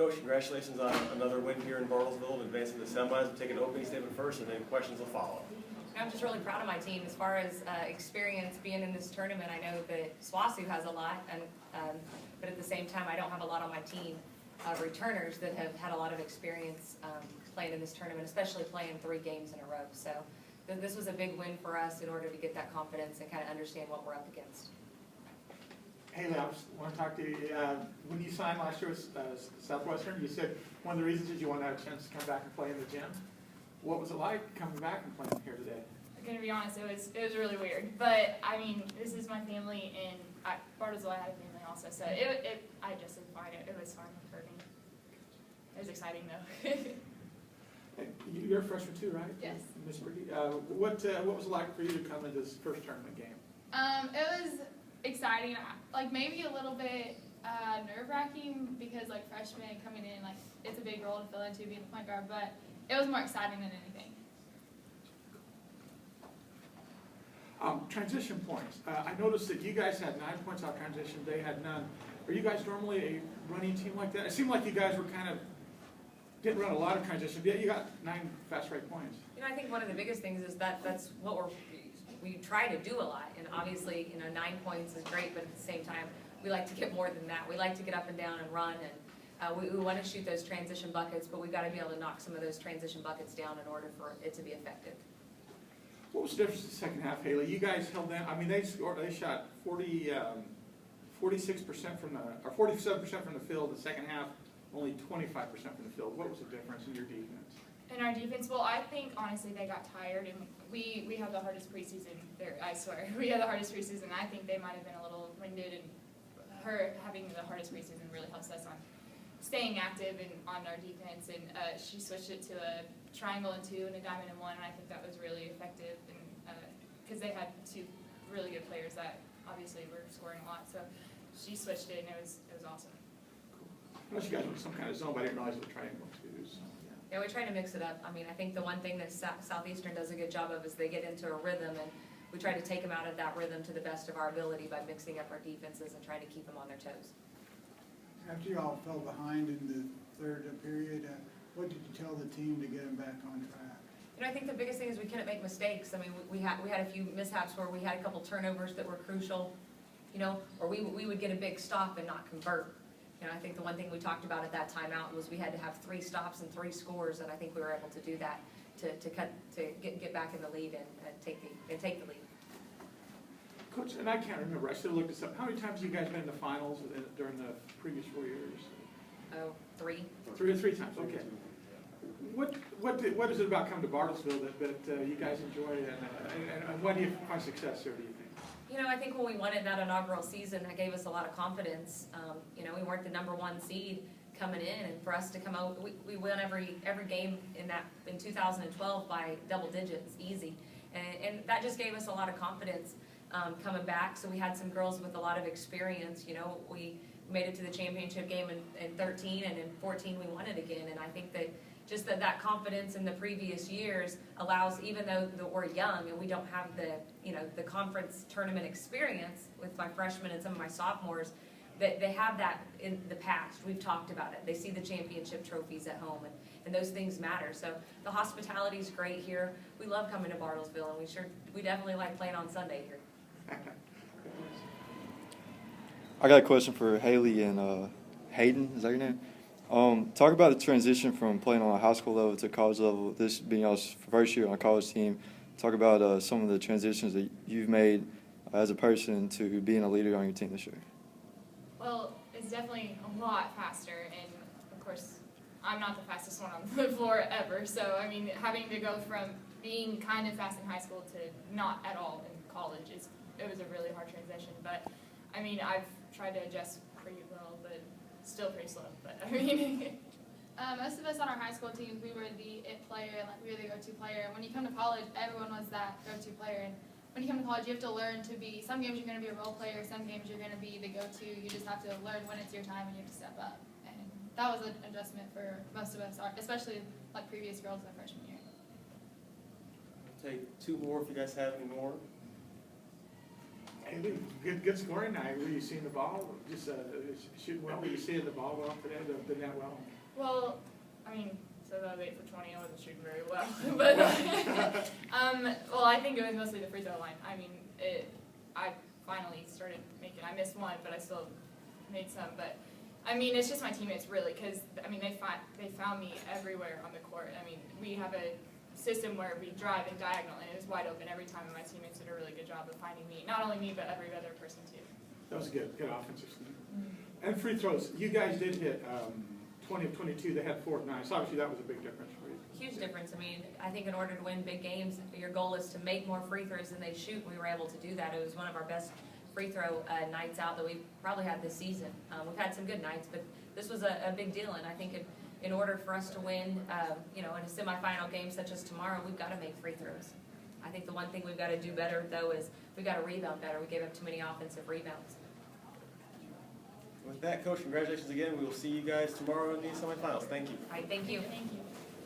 Coach, congratulations on another win here in Bartlesville and advancing to the semis. We'll take an opening statement first, and then questions will follow. I'm just really proud of my team as far as experience being in this tournament. I know that SWASU has a lot, and but at the same time, I don't have a lot on my team of returners that have had a lot of experience playing in this tournament, especially playing 3 games in a row. So this was a big win for us in order to get that confidence and kind of understand what we're up against. Haley, I just want to talk to you. When you signed last year with Southwestern, you said one of the reasons is you wanted to have a chance to come back and play in the gym. What was it like coming back and playing here today? I'm gonna be honest, it was really weird. But I mean, this is my family, and Bartlesville, I had a family also, so I just did fine. It was fine for me. It was exciting though. You're a freshman too, right? Yes. Miss Bricky, what was it like for you to come into this first tournament game? It was exciting, like maybe a little bit nerve-wracking because like freshmen coming in, like it's a big role to fill into being the point guard, but it was more exciting than anything. Transition points. I noticed that you guys had 9 points off transition. They had none. Are you guys normally a running team like that? It seemed like you guys were kind of didn't run a lot of transition, yet you got 9 fast break points. You know, I think one of the biggest things is that's what we try to do a lot, and obviously, 9 points is great, but at the same time, we like to get more than that. We like to get up and down and run, and we want to shoot those transition buckets, but we've got to be able to knock some of those transition buckets down in order for it to be effective. What was the difference in the second half, Haley? You guys held them. I mean, they shot 46% from the, or 47% from the field. The second half, only 25% from the field. What was the difference in your defense? In our defense, well, I think honestly they got tired, and we had the hardest preseason there. I swear, we had the hardest preseason. I think they might have been a little winded, and her having the hardest preseason really helps us on staying active and on our defense. And she switched it to a triangle and 2 and a diamond and 1, and I think that was really effective. And because they had 2 really good players that obviously were scoring a lot, so she switched it, and it was awesome. Unless you guys were some kind of zone, but I didn't realize it was triangle too. So, Yeah, we try to mix it up. I mean, I think the one thing that Southeastern does a good job of is they get into a rhythm, and we try to take them out of that rhythm to the best of our ability by mixing up our defenses and trying to keep them on their toes. After you all fell behind in the third period, what did you tell the team to get them back on track? I think the biggest thing is we couldn't make mistakes. I mean, we had a few mishaps where we had a couple turnovers that were crucial, or we would get a big stop and not convert. I think the one thing we talked about at that timeout was we had to have 3 stops and 3 scores, and I think we were able to do that to get back in the lead and take the lead. Coach, and I can't remember. I should have looked this up. How many times have you guys been in the finals during the previous 4 years? Oh, 3. 3 times. Okay. What is it about coming to Bartlesville that you guys enjoy, and what do you find success here? Do you think? I think when we won it that inaugural season, that gave us a lot of confidence. We weren't the #1 seed coming in, and for us to come out, we won every game in 2012 by double digits, easy, and that just gave us a lot of confidence coming back. So we had some girls with a lot of experience. We made it to the championship game in 13, and in 14 we won it again. And I think that just that confidence in the previous years allows, even though we're young and we don't have the conference tournament experience with my freshmen and some of my sophomores, that they have that in the past. We've talked about it. They see the championship trophies at home, and those things matter. So the hospitality is great here. We love coming to Bartlesville, and we definitely like playing on Sunday here. I got a question for Haley and Hayden. Is that your name? Talk about the transition from playing on a high school level to college level, this being your first year on a college team. Talk about some of the transitions that you've made as a person to being a leader on your team this year. Well, it's definitely a lot faster, and of course, I'm not the fastest one on the floor ever. So, I mean, having to go from being kind of fast in high school to not at all in college, it was a really hard transition. But, I mean, I've tried to adjust pretty well, but still pretty slow. But, I mean... Most of us on our high school teams, we were the it player, and we were the go-to player. And when you come to college, everyone was that go-to player. And when you come to college, you have to learn to be, some games you're going to be a role player, some games you're going to be the go-to. You just have to learn when it's your time and you have to step up. And that was an adjustment for most of us, especially like previous girls in the freshman year. We'll take 2 more if you guys have any more. Haley, good scoring night. Were you seeing the ball? Just shooting well? Were you seeing the ball well today? Did that well? Well, I mean, so that was 8 for 20. I wasn't shooting very well, but well, I think it was mostly the free throw line. I mean, I finally started making. I missed one, but I still made some. But I mean, it's just my teammates really, because I mean, they found me everywhere on the court. I mean, we have a system where we drive and diagonal, and it's wide open every time. And my teammates did a really good job of finding me. Not only me, but every other person too. That was good offensive scheme. And free throws. You guys did hit 20 of 22. They had 4 of 9. So obviously that was a big difference for you. Huge difference. I mean, I think in order to win big games, your goal is to make more free throws than they shoot. We were able to do that. It was one of our best free throw nights out that we've probably had this season. We've had some good nights, but this was a big deal. And I think in order for us to win, in a semifinal game such as tomorrow, we've got to make free throws. I think the one thing we've got to do better, though, is we've got to rebound better. We gave up too many offensive rebounds. With that, Coach, congratulations again. We will see you guys tomorrow in the semifinals. Thank you. All right, thank you. Thank you.